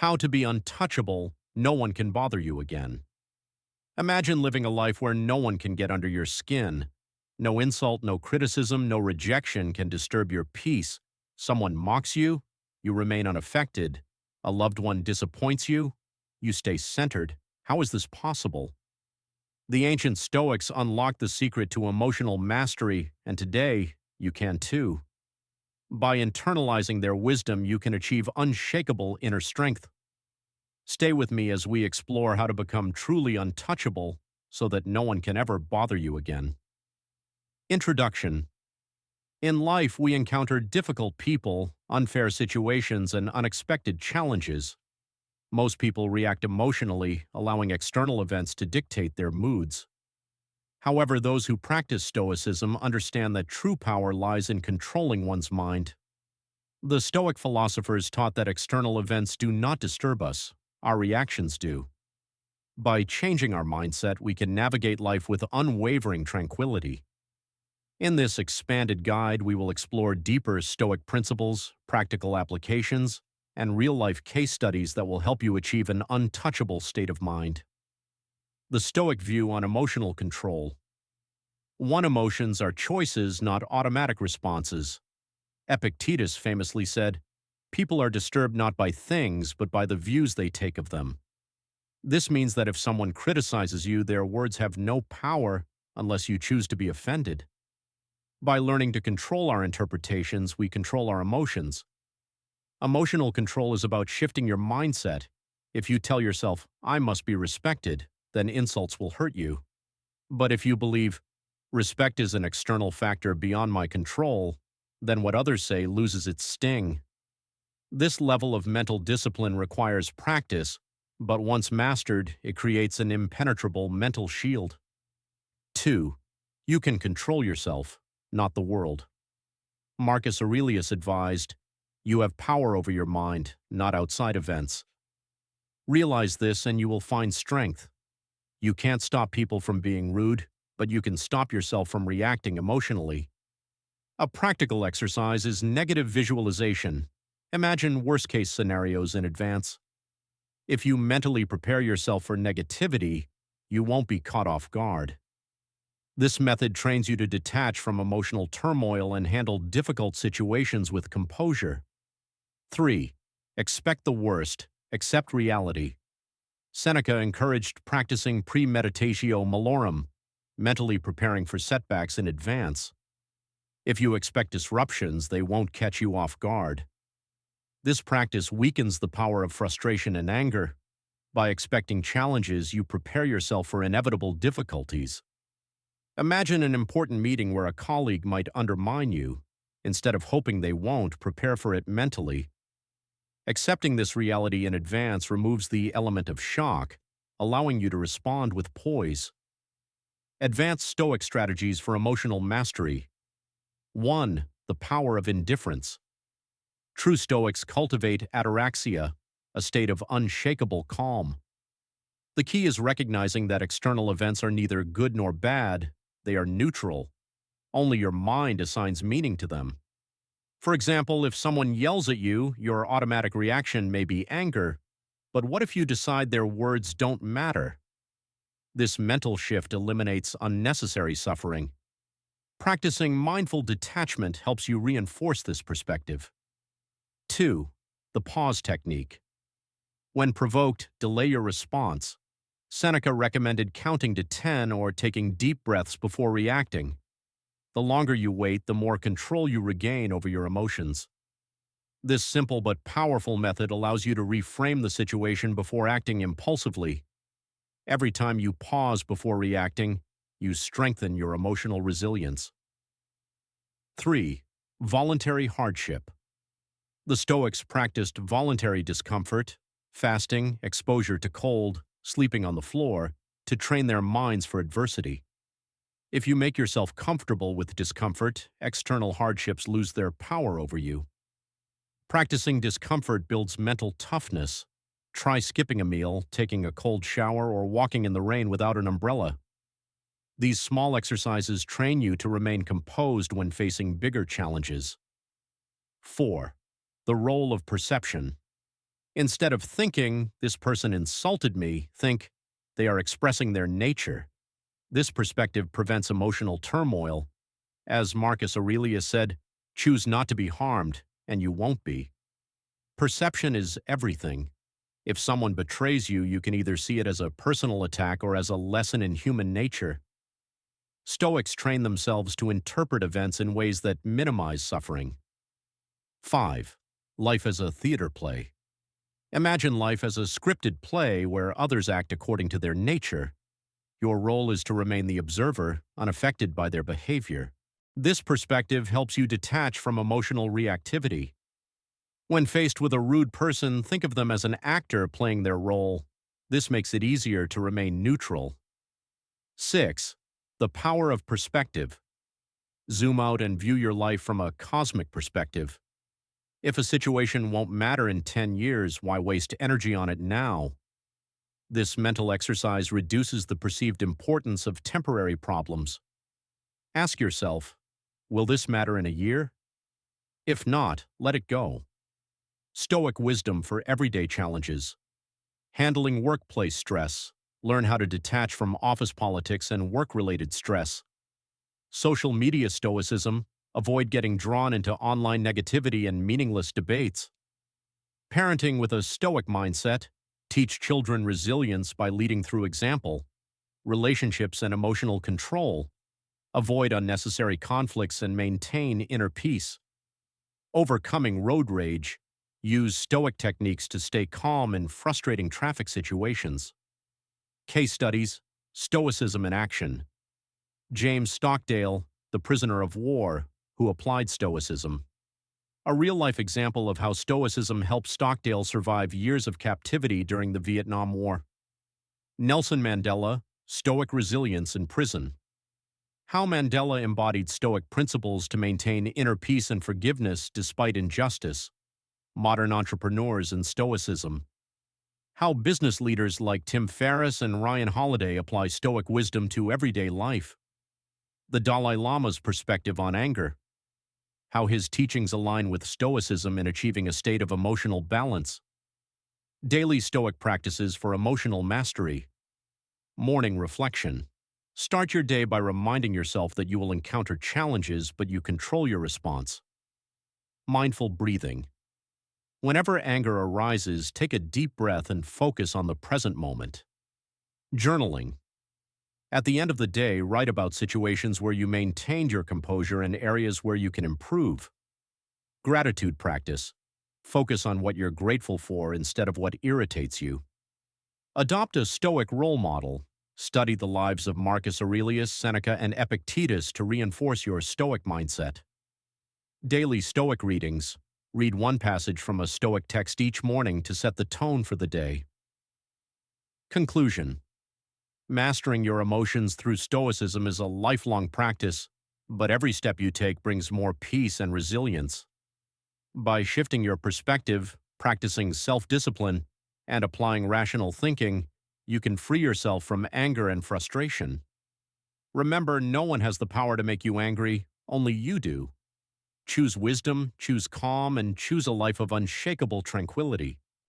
How to be untouchable, no one can bother you again. Imagine living a life where no one can get under your skin. No insult, no criticism, no rejection can disturb your peace. Someone mocks you, you remain unaffected. A loved one disappoints you, you stay centered. How is this possible? The ancient Stoics unlocked the secret to emotional mastery, and today, you can too. By internalizing their wisdom, you can achieve unshakable inner strength. Stay with me as we explore how to become truly untouchable so that no one can ever bother you again. Introduction. In life, we encounter difficult people, unfair situations, and unexpected challenges. Most people react emotionally, allowing external events to dictate their moods. However, those who practice Stoicism understand that true power lies in controlling one's mind. The Stoic philosophers taught that external events do not disturb us, our reactions do. By changing our mindset, we can navigate life with unwavering tranquility. In this expanded guide, we will explore deeper Stoic principles, practical applications, and real-life case studies that will help you achieve an untouchable state of mind. The Stoic view on emotional control. One, emotions are choices, not automatic responses. Epictetus famously said, "People are disturbed not by things, but by the views they take of them." This means that if someone criticizes you, their words have no power unless you choose to be offended. By learning to control our interpretations, we control our emotions. Emotional control is about shifting your mindset. If you tell yourself, "I must be respected," then insults will hurt you. But if you believe, "Respect is an external factor beyond my control," then what others say loses its sting. This level of mental discipline requires practice, but once mastered, it creates an impenetrable mental shield. 2. You can control yourself, not the world. Marcus Aurelius advised, "You have power over your mind, not outside events." Realize this and you will find strength. You can't stop people from being rude, but you can stop yourself from reacting emotionally. A practical exercise is negative visualization. Imagine worst-case scenarios in advance. If you mentally prepare yourself for negativity, you won't be caught off guard. This method trains you to detach from emotional turmoil and handle difficult situations with composure. 3. Expect the worst, accept reality. Seneca encouraged practicing premeditatio malorum, mentally preparing for setbacks in advance. If you expect disruptions, they won't catch you off guard. This practice weakens the power of frustration and anger. By expecting challenges, you prepare yourself for inevitable difficulties. Imagine an important meeting where a colleague might undermine you. Instead of hoping they won't, prepare for it mentally. Accepting this reality in advance removes the element of shock, allowing you to respond with poise. Advanced Stoic strategies for emotional mastery. 1. The power of indifference. True Stoics cultivate ataraxia, a state of unshakable calm. The key is recognizing that external events are neither good nor bad, they are neutral. Only your mind assigns meaning to them. For example, if someone yells at you, your automatic reaction may be anger, but what if you decide their words don't matter? This mental shift eliminates unnecessary suffering. Practicing mindful detachment helps you reinforce this perspective. 2. The pause technique. When provoked, delay your response. Seneca recommended counting to 10 or taking deep breaths before reacting. The longer you wait, the more control you regain over your emotions. This simple but powerful method allows you to reframe the situation before acting impulsively. Every time you pause before reacting, you strengthen your emotional resilience. 3. Voluntary hardship. The Stoics practiced voluntary discomfort, fasting, exposure to cold, sleeping on the floor, to train their minds for adversity. If you make yourself comfortable with discomfort, external hardships lose their power over you. Practicing discomfort builds mental toughness. Try skipping a meal, taking a cold shower, or walking in the rain without an umbrella. These small exercises train you to remain composed when facing bigger challenges. 4. The role of perception. Instead of thinking, this person insulted me, think, they are expressing their nature. This perspective prevents emotional turmoil. As Marcus Aurelius said, choose not to be harmed, and you won't be. Perception is everything. If someone betrays you, you can either see it as a personal attack or as a lesson in human nature. Stoics train themselves to interpret events in ways that minimize suffering. 5. Life as a theater play. Imagine life as a scripted play where others act according to their nature. Your role is to remain the observer, unaffected by their behavior. This perspective helps you detach from emotional reactivity. When faced with a rude person, think of them as an actor playing their role. This makes it easier to remain neutral. 6. The power of perspective. Zoom out and view your life from a cosmic perspective. If a situation won't matter in 10 years, why waste energy on it now? This mental exercise reduces the perceived importance of temporary problems. Ask yourself, will this matter in a year? If not, let it go. Stoic wisdom for everyday challenges. Handling workplace stress. Learn how to detach from office politics and work-related stress. Social media stoicism. Avoid getting drawn into online negativity and meaningless debates. Parenting with a stoic mindset. Teach children resilience by leading through example. Relationships and emotional control. Avoid unnecessary conflicts and maintain inner peace. Overcoming road rage. Use stoic techniques to stay calm in frustrating traffic situations. Case studies, Stoicism in action. James Stockdale, the prisoner of war, who applied Stoicism. A real-life example of how Stoicism helped Stockdale survive years of captivity during the Vietnam War. Nelson Mandela, Stoic resilience in prison. How Mandela embodied Stoic principles to maintain inner peace and forgiveness despite injustice. Modern entrepreneurs and Stoicism. How business leaders like Tim Ferriss and Ryan Holiday apply Stoic wisdom to everyday life. The Dalai Lama's perspective on anger. How his teachings align with Stoicism in achieving a state of emotional balance. Daily Stoic practices for emotional mastery. Morning reflection. Start your day by reminding yourself that you will encounter challenges, but you control your response. Mindful breathing. Whenever anger arises, take a deep breath and focus on the present moment. Journaling. At the end of the day, write about situations where you maintained your composure and areas where you can improve. Gratitude practice. Focus on what you're grateful for instead of what irritates you. Adopt a Stoic role model. Study the lives of Marcus Aurelius, Seneca, and Epictetus to reinforce your Stoic mindset. Daily Stoic readings. Read one passage from a Stoic text each morning to set the tone for the day. Conclusion. Mastering your emotions through Stoicism is a lifelong practice, but every step you take brings more peace and resilience. By shifting your perspective, practicing self-discipline, and applying rational thinking, you can free yourself from anger and frustration. Remember, no one has the power to make you angry, only you do. Choose wisdom, choose calm, and choose a life of unshakable tranquility.